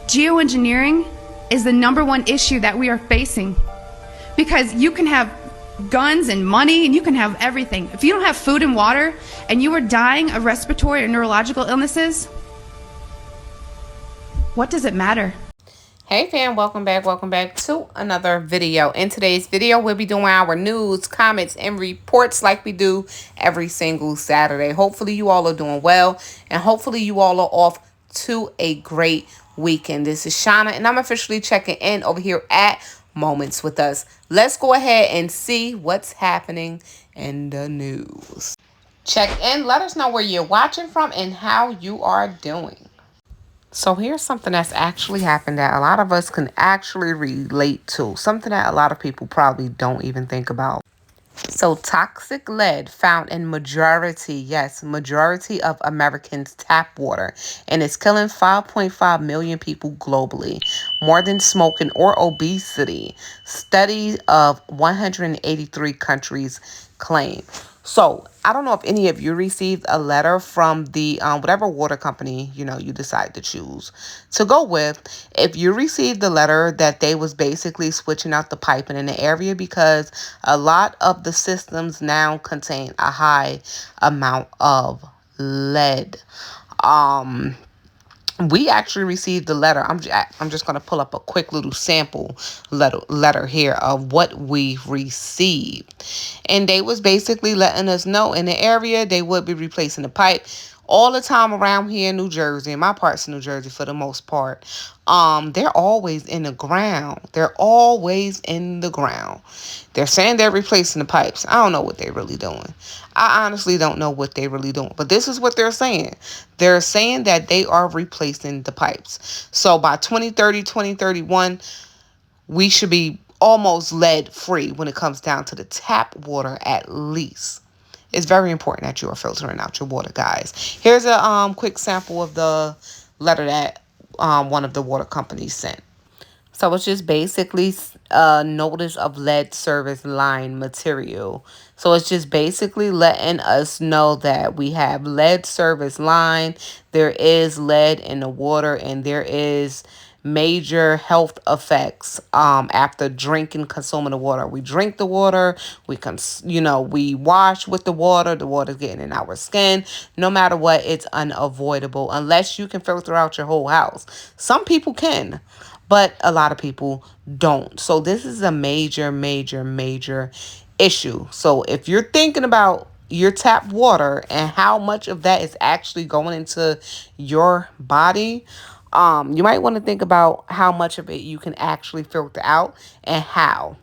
Geoengineering is the #1 issue that we are facing, because you can have guns and money and you can have everything. If you don't have food and water and you are dying of respiratory or neurological illnesses, what does it matter? Hey fam, welcome back to another video. In today's video, we'll be doing our news, comments, and reports like we do every single Saturday. Hopefully you all are doing well, and hopefully you all are off to a great weekend. This is Shauna, and I'm officially checking in over here at Moments with Us. Let's go ahead and see what's happening in the news. Check in, let us know where you're watching from and how you are doing. So here's something that's actually happened that a lot of us can actually relate to. Something that a lot of people probably don't even think about. So toxic lead found in majority of Americans' tap water, and it's killing 5.5 million people globally, more than smoking or obesity. Studies of 183 countries claim. So I don't know if any of you received a letter from the whatever water company you decide to choose to go with. If you received the letter that they was basically switching out the piping in the area because a lot of the systems now contain a high amount of lead. We actually received the letter. I'm just going to pull up a quick little sample letter here of what we received. And they was basically letting us know in the area they would be replacing the pipe all the time around here in New Jersey, in my parts of New Jersey for the most part. They're always in the ground. They're always in the ground. They're saying they're replacing the pipes. I don't know what they're really doing. I honestly don't know what they're really doing. But this is what they're saying. They're saying that they are replacing the pipes. So by 2030, 2031, we should be almost lead free when it comes down to the tap water at least. It's very important that you are filtering out your water, guys. Here's a quick sample of the letter that one of the water companies sent. So it's just basically a notice of lead service line material. So it's just basically letting us know that we have lead service line. There is lead in the water, and there is major health effects after drinking, consuming the water. We drink the water, we wash with the water's getting in our skin. No matter what, it's unavoidable unless you can filter out your whole house. Some people can, but a lot of people don't. So this is a major issue. So if you're thinking about your tap water and how much of that is actually going into your body, you might want to think about how much of it you can actually filter out and how.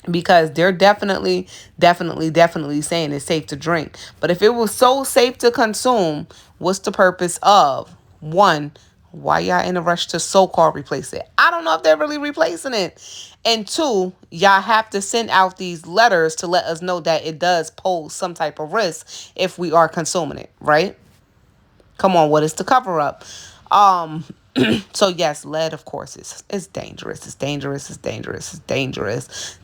Because they're definitely saying it's safe to drink. But if it was so safe to consume, what's the purpose of, one, why y'all in a rush to so-called replace it? I don't know if they're really replacing it. And two, y'all have to send out these letters to let us know that it does pose some type of risk if we are consuming it, right? Come on, what is the cover up? So yes, lead, of course, is dangerous. It's dangerous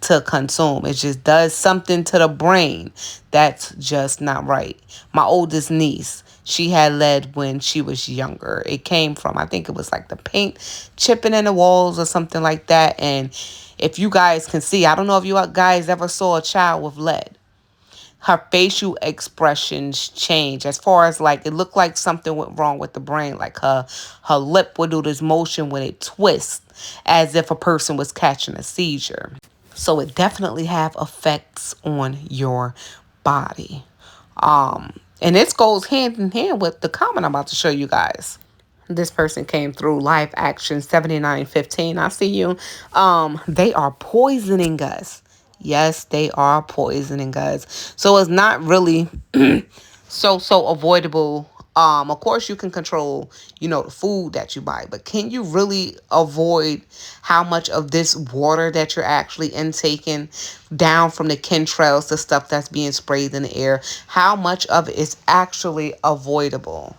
to consume. It just does something to the brain that's just not right. My oldest niece, she had lead when she was younger. It came from, I think it was like the paint chipping in the walls or something like that. And if you guys can see, I don't know if you guys ever saw a child with lead. Her facial expressions change as far as like it looked like something went wrong with the brain. Like her lip would do this motion when it twists as if a person was catching a seizure. So it definitely have effects on your body. And this goes hand in hand with the comment I'm about to show you guys. This person came through Live Action 7915. I see you. They are poisoning us. Yes, they are poisoning us. So it's not really so avoidable. Of course you can control, the food that you buy, but can you really avoid how much of this water that you're actually intaking down from the chemtrails, the stuff that's being sprayed in the air? How much of it is actually avoidable?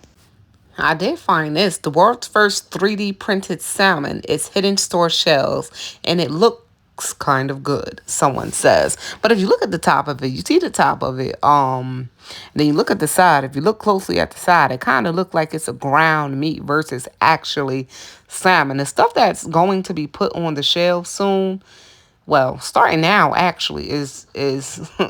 I did find this. The world's first 3D printed salmon is hitting store shelves, and it looked looks kind of good, someone says. But if you look at the top of it, you see the top of it. Then you look at the side. If you look closely at the side, it kind of look like it's a ground meat versus actually salmon. The stuff that's going to be put on the shelf soon, well, starting now actually is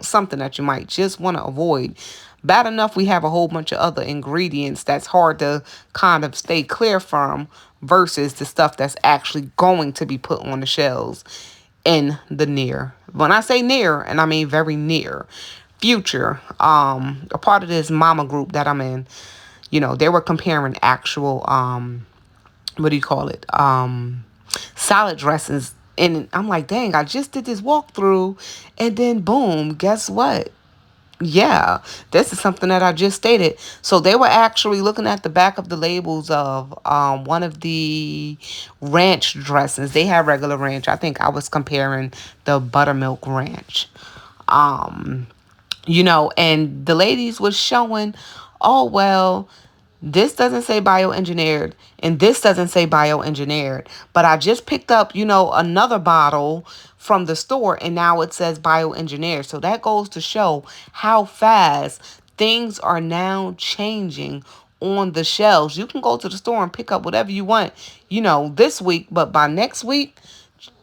something that you might just want to avoid. Bad enough we have a whole bunch of other ingredients that's hard to kind of stay clear from versus the stuff that's actually going to be put on the shelves in the near. When I say near, and I mean very near future, a part of this mama group that I'm in, they were comparing actual what do you call it? Salad dressings. And I'm like, dang, I just did this walkthrough and then boom, guess what? Yeah, this is something that I just stated. So they were actually looking at the back of the labels of one of the ranch dressings. They have regular ranch. I think I was comparing the buttermilk ranch. And the ladies was showing, oh, well, this doesn't say bioengineered and this doesn't say bioengineered. But I just picked up, another bottle from the store and now it says bioengineered. So that goes to show how fast things are now changing on the shelves. You can go to the store and pick up whatever you want, this week, but by next week,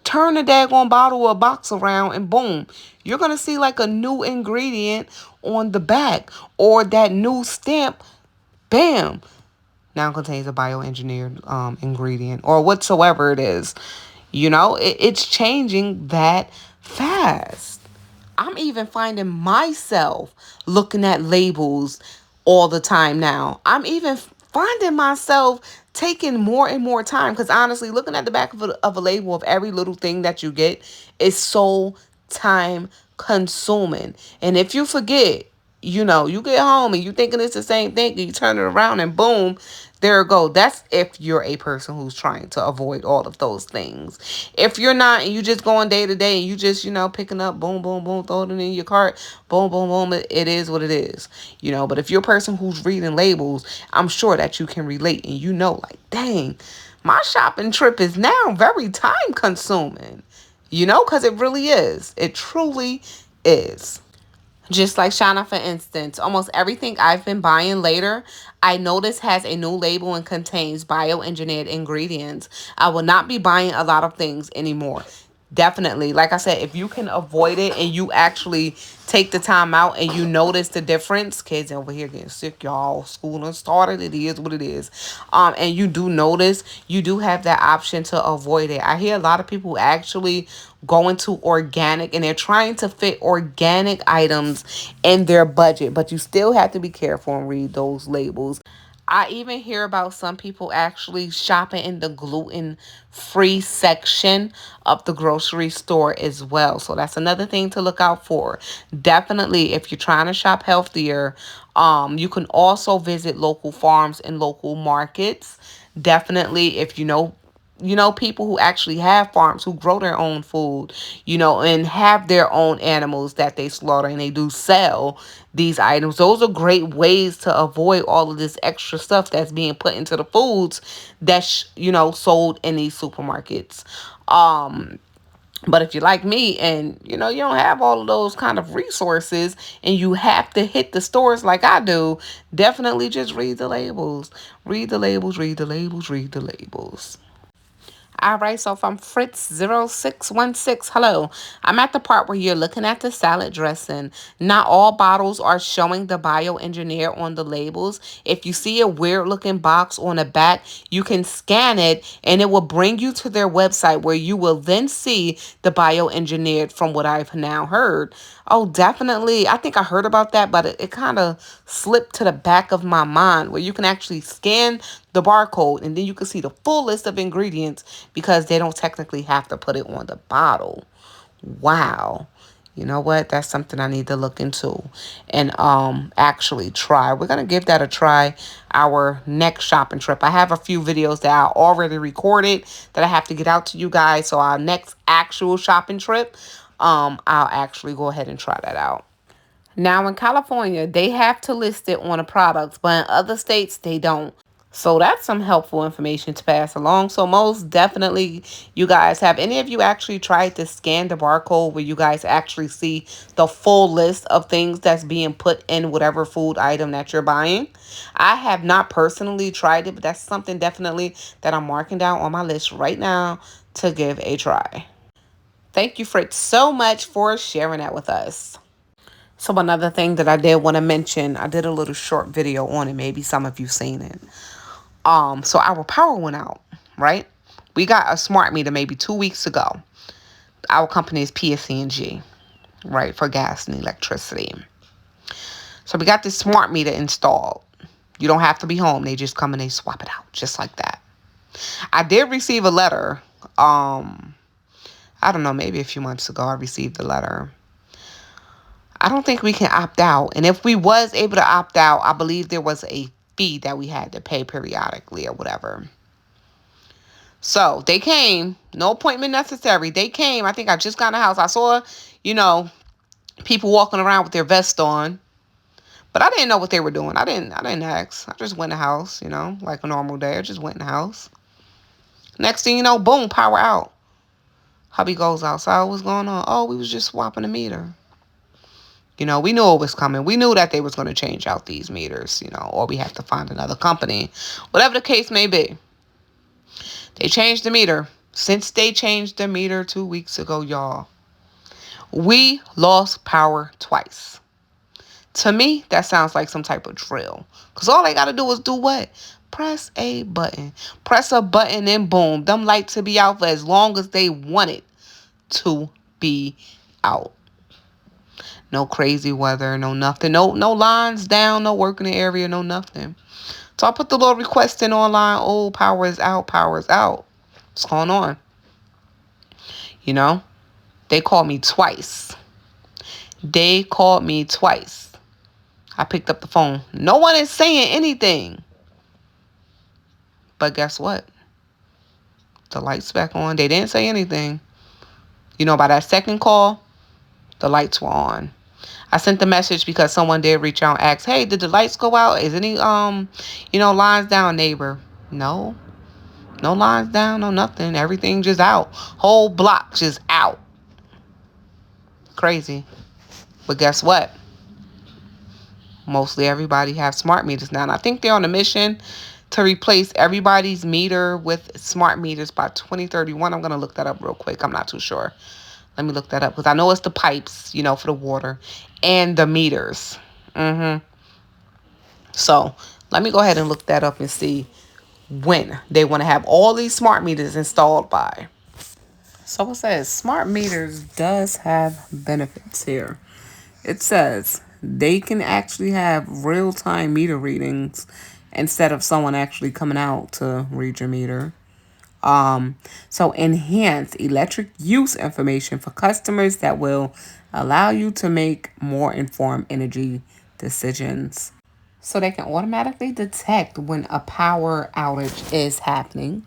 turn the daggone bottle or box around and boom, you're going to see like a new ingredient on the back or that new stamp. Bam, now contains a bioengineered ingredient or whatsoever it is. It's changing that fast. I'm even finding myself looking at labels all the time now. I'm even finding myself taking more and more time because honestly, looking at the back of a label of every little thing that you get is so time consuming. And if you forget, you get home and you thinking it's the same thing and you turn it around and boom, there it go. That's if you're a person who's trying to avoid all of those things. If you're not and you just going day to day and you just, picking up boom, boom, boom, throwing it in your cart, boom, boom, boom, it is what it is. But if you're a person who's reading labels, I'm sure that you can relate and like, dang, my shopping trip is now very time consuming, because it really is. It truly is. Just like Shauna, for instance, almost everything I've been buying later, I notice has a new label and contains bioengineered ingredients. I will not be buying a lot of things anymore. Definitely. Like I said, if you can avoid it and you actually take the time out and you notice the difference, kids over here getting sick, y'all. School done started. It is what it is. And you do notice, you do have that option to avoid it. I hear a lot of people actually going to organic and they're trying to fit organic items in their budget, but you still have to be careful and read those labels. I even hear about some people actually shopping in the gluten-free section of the grocery store as well. So that's another thing to look out for. Definitely, if you're trying to shop healthier, you can also visit local farms and local markets. Definitely, if people who actually have farms who grow their own food, and have their own animals that they slaughter and they do sell these items. Those are great ways to avoid all of this extra stuff that's being put into the foods that's, sold in these supermarkets. But if you're like me and, you don't have all of those kind of resources and you have to hit the stores like I do, definitely just read the labels. Read the labels, read the labels, read the labels. All right, so from Fritz0616, hello. I'm at the part where you're looking at the salad dressing. Not all bottles are showing the bioengineer on the labels. If you see a weird looking box on the back, you can scan it and it will bring you to their website where you will then see the bioengineered from what I've now heard. Oh, definitely. I think I heard about that, but it kind of slipped to the back of my mind where you can actually scan the barcode and then you can see the full list of ingredients because they don't technically have to put it on the bottle. Wow. You know what? That's something I need to look into and actually try. We're going to give that a try our next shopping trip. I have a few videos that I already recorded that I have to get out to you guys. So our next actual shopping trip, I'll actually go ahead and try that out. Now in California, they have to list it on the products, but in other states, they don't. So that's some helpful information to pass along. So most definitely, you guys, have any of you actually tried to scan the barcode where you guys actually see the full list of things that's being put in whatever food item that you're buying? I have not personally tried it, but that's something definitely that I'm marking down on my list right now to give a try. Thank you, Fritz, so much for sharing that with us. So another thing that I did want to mention, I did a little short video on it. Maybe some of you seen it. So our power went out, right? We got a smart meter maybe 2 weeks ago. Our company is PSE&G, right, for gas and electricity. So we got this smart meter installed. You don't have to be home. They just come and they swap it out just like that. I did receive a letter. I don't know, maybe a few months ago I received a letter. I don't think we can opt out. And if we was able to opt out, I believe there was a fee that we had to pay periodically or whatever. So they came, no appointment necessary. They came. I think I just got in the house. I saw, people walking around with their vest on, but I didn't know what they were doing. I didn't ask. I just went in the house, like a normal day. I just went in the house. Next thing you know, boom, power out. Hubby goes outside. What's going on? Oh, we was just swapping the meter. We knew it was coming. We knew that they was going to change out these meters, or we have to find another company. Whatever the case may be. They changed the meter. Since they changed the meter 2 weeks ago, y'all, we lost power twice. To me, that sounds like some type of drill. Because all they got to do is do what? Press a button. Press a button and boom. Them lights will be out for as long as they want it to be out. No crazy weather, no nothing. No lines down, no work in the area, no nothing. So I put the little request in online. Oh, power is out, power is out. What's going on? They called me twice. I picked up the phone. No one is saying anything. But guess what? The lights back on. They didn't say anything. By that second call, the lights were on. I sent the message because someone did reach out and ask, hey, did the lights go out? Is any, lines down, neighbor? No. No lines down, no nothing. Everything just out. Whole block just out. Crazy. But guess what? Mostly everybody have smart meters now. And I think they're on a mission to replace everybody's meter with smart meters by 2031. I'm going to look that up real quick. I'm not too sure. Let me look that up because I know it's the pipes, for the water and the meters. So let me go ahead and look that up and see when they want to have all these smart meters installed by. So it says smart meters does have benefits here. It says they can actually have real-time meter readings instead of someone actually coming out to read your meter. So enhance electric use information for customers that will allow you to make more informed energy decisions. So they can automatically detect when a power outage is happening.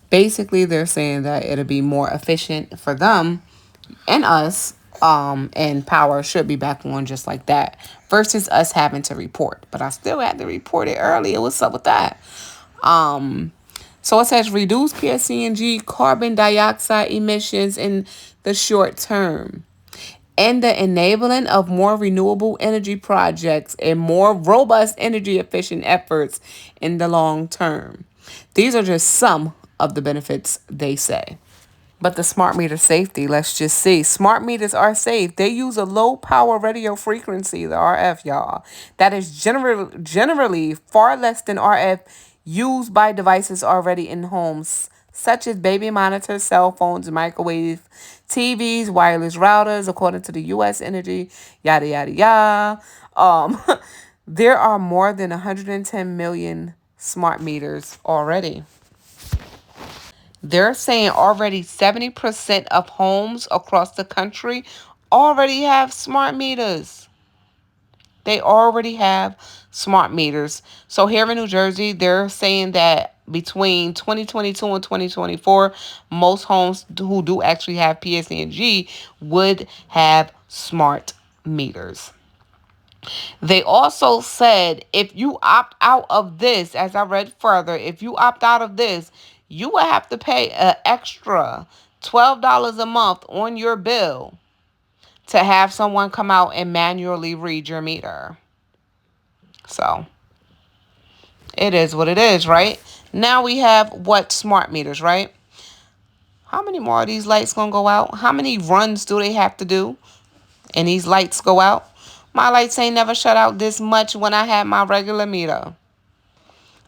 Basically, they're saying that it'll be more efficient for them and us, and power should be back on just like that versus us having to report. But I still had to report it earlier. What's up with that? So it says reduce PSE&G carbon dioxide emissions in the short term and the enabling of more renewable energy projects and more robust energy efficient efforts in the long term. These are just some of the benefits they say. But the smart meter safety, let's just see. Smart meters are safe. They use a low power radio frequency, the RF, y'all. That is generally far less than RF used by devices already in homes, such as baby monitors, cell phones, microwave, TVs, wireless routers, according to the U.S. Energy, yada, yada, yada. There are more than 110 million smart meters already. They're saying already 70% of homes across the country already have smart meters. They already have smart meters. So here in New Jersey, they're saying that between 2022 and 2024, most homes who do actually have PSE&G would have smart meters. They also said if you opt out of this, as I read further, if you opt out of this, you will have to pay an extra $12 a month on your bill to have someone come out and manually read your meter. So it is what it is, right? Now we have what? Smart meters, right? How many more of these lights gonna go out? How many runs do they have to do? And these lights go out? My lights ain't never shut out this much when I had my regular meter.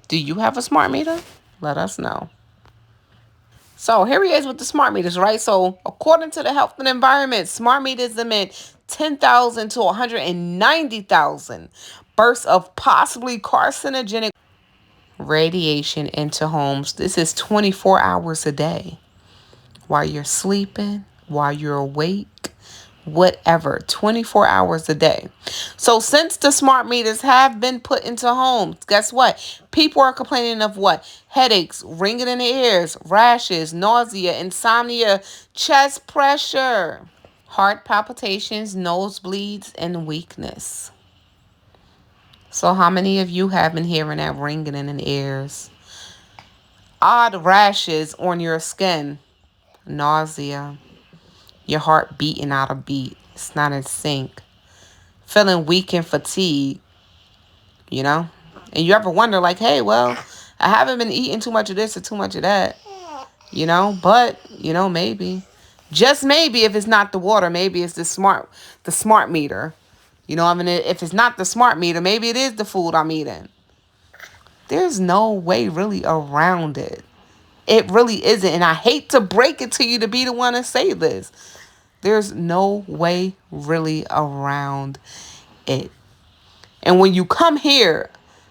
Do you have a smart meter? Let us know. So here he is with the smart meters, right? So according to the Health and Environment, smart meters emit 10,000 to 190,000 bursts of possibly carcinogenic radiation into homes. This is 24 hours a day. While you're sleeping, while you're awake, whatever, 24 hours a day. So since the smart meters have been put into homes, guess what? People are complaining of what? Headaches, ringing in the ears, rashes, nausea, insomnia, chest pressure, heart palpitations, nosebleeds, and weakness. So how many of you have been hearing that ringing in the ears? Odd rashes on your skin, nausea, your heart beating out of beat. It's not in sync. Feeling weak and fatigued, you know? And you ever wonder, like, hey, well, I haven't been eating too much of this or too much of that, you know? But, you know, maybe. Just maybe if it's not the water, maybe it's the smart meter. You know, I mean, if it's not the smart meter, maybe it is the food I'm eating. There's no way really around it. It really isn't. And I hate to break it to you to be the one to say this. There's no way really around it. And when you come here,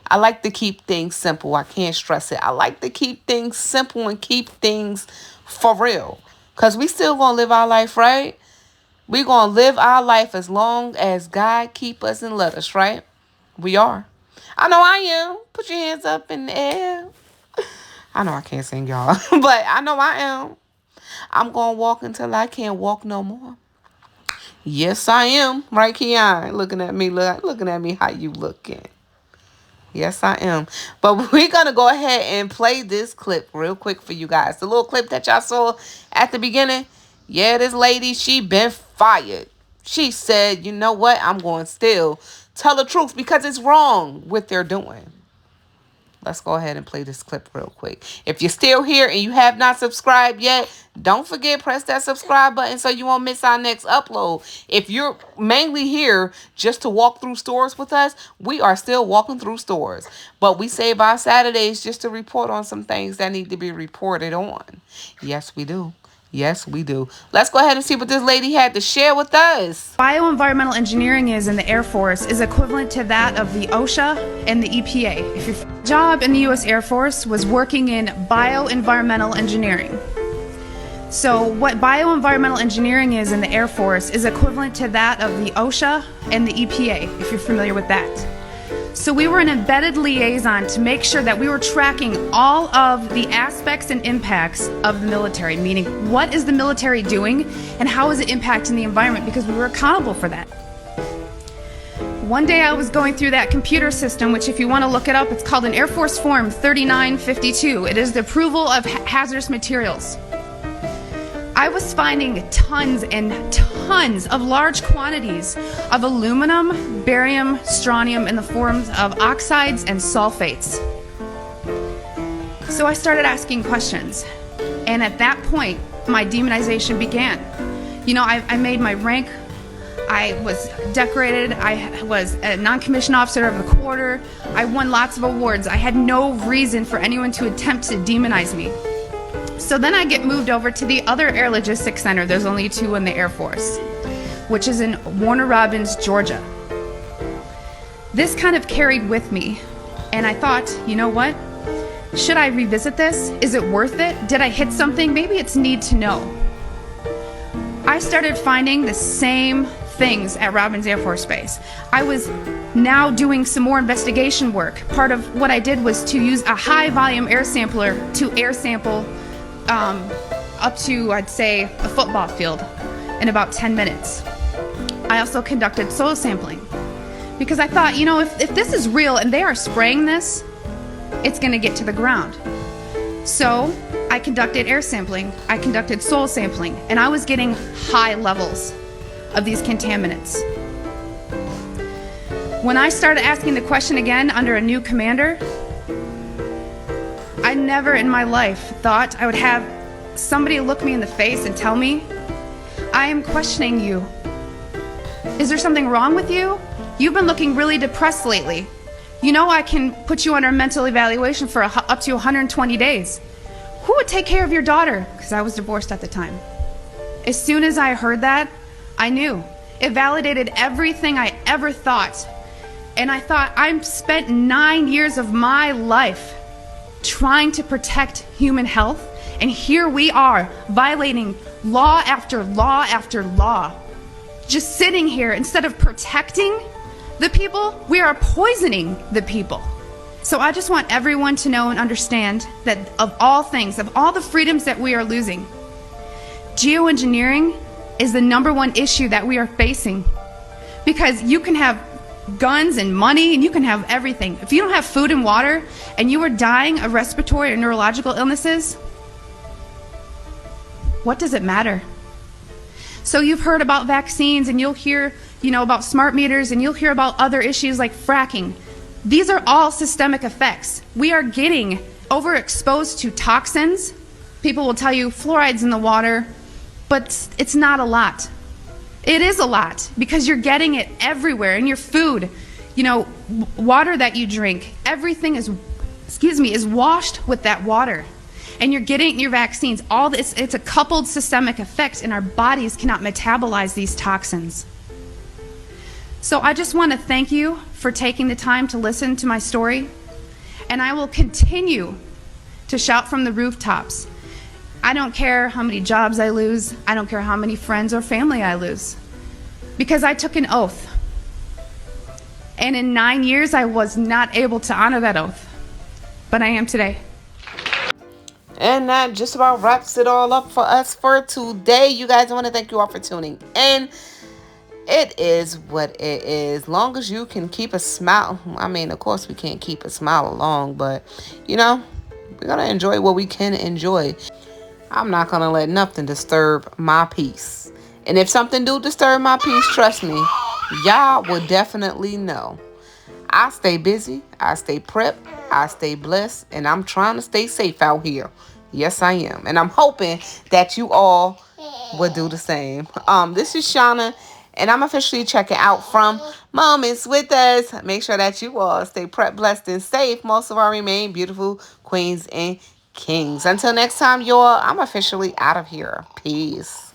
I like to keep things simple. I can't stress it. I like to keep things simple and keep things for real. Because we still going to live our life, right? We going to live our life as long as God keep us and let us, right? We are. I know I am. Put your hands up in the air. I know I can't sing, y'all. But I know I am. I'm going to walk until I can't walk no more. Yes, I am. Right, Keon? Looking at me. Looking at me how you looking. Yes, I am. But we're going to go ahead and play this clip real quick for you guys. The little clip that y'all saw at the beginning. Yeah, this lady, she been fired. She said, you know what? I'm going to still tell the truth because it's wrong what they're doing. Let's go ahead and play this clip real quick. If you're still here and you have not subscribed yet, don't forget, press that subscribe button so you won't miss our next upload. If you're mainly here just to walk through stores with us, we are still walking through stores. But we save our Saturdays just to report on some things that need to be reported on. Yes, we do. Yes, we do. Let's go ahead and see what this lady had to share with us. Bioenvironmental engineering is in the Air Force is equivalent to that of the OSHA and the EPA. If your job in the U.S. Air Force was working in bioenvironmental engineering. So what bioenvironmental engineering is in the Air Force is equivalent to that of the OSHA and the EPA, if you're familiar with that. So we were an embedded liaison to make sure that we were tracking all of the aspects and impacts of the military, meaning what is the military doing and how is it impacting the environment, because we were accountable for that. One day I was going through that computer system, which if you want to look it up, it's called an Air Force Form 3952. It is the approval of hazardous materials. I was finding tons and tons of large quantities of aluminum, barium, strontium in the forms of oxides and sulfates. So I started asking questions. And at that point, my demonization began. You know, I made my rank. I was decorated. I was a non-commissioned officer of the quarter. I won lots of awards. I had no reason for anyone to attempt to demonize me. So then I get moved over to the other Air Logistics Center. There's only two in the Air Force, which is in Warner Robins, Georgia. This kind of carried with me, and I thought, you know what? Should I revisit this? Is it worth it? Did I hit something? Maybe it's need to know. I started finding the same things at Robins Air Force Base. I was now doing some more investigation work. Part of what I did was to use a high volume air sampler to air sample up to, I'd say, a football field in about 10 minutes. I also conducted soil sampling because I thought, you know, if this is real and they are spraying this, it's going to get to the ground. So I conducted air sampling, I conducted soil sampling, and I was getting high levels of these contaminants. When I started asking the question again under a new commander, I never in my life thought I would have somebody look me in the face and tell me, I am questioning you. Is there something wrong with you? You've been looking really depressed lately. You know I can put you under a mental evaluation for up to 120 days. Who would take care of your daughter? Because I was divorced at the time. As soon as I heard that, I knew. It validated everything I ever thought. And I thought, I've spent 9 years of my life trying to protect human health, and here we are violating law after law after law. Just sitting here, instead of protecting the people, we are poisoning the people. So I just want everyone to know and understand that of all things, of all the freedoms that we are losing, geoengineering is the #1 issue that we are facing. Because you can have guns and money and you can have everything. If you don't have food and water and you are dying of respiratory or neurological illnesses, what does it matter? So you've heard about vaccines and you'll hear, you know, about smart meters, and you'll hear about other issues like fracking. These are all systemic effects. We are getting overexposed to toxins. People will tell you fluoride's in the water, but it's not a lot. It is a lot because you're getting it everywhere in your food. You know, water that you drink, everything is washed with that water. And you're getting your vaccines, all this, it's a coupled systemic effect, and our bodies cannot metabolize these toxins. So I just want to thank you for taking the time to listen to my story, and I will continue to shout from the rooftops. I don't care how many jobs I lose, I don't care how many friends or family I lose, because I took an oath. And in 9 years, I was not able to honor that oath, but I am today. And that just about wraps it all up for us for today. You guys, I want to thank you all for tuning in. It is what it is. Long as you can keep a smile. I mean, of course, we can't keep a smile along, but, you know, we're going to enjoy what we can enjoy. I'm not going to let nothing disturb my peace. And if something do disturb my peace, trust me, y'all will definitely know. I stay busy, I stay prepped, I stay blessed, and I'm trying to stay safe out here. Yes, I am. And I'm hoping that you all will do the same. This is Shauna, and I'm officially checking out from Moments with Us. Make sure that you all stay prepped, blessed, and safe. Most of all, remain beautiful queens and kings. Until next time, y'all, I'm officially out of here. Peace.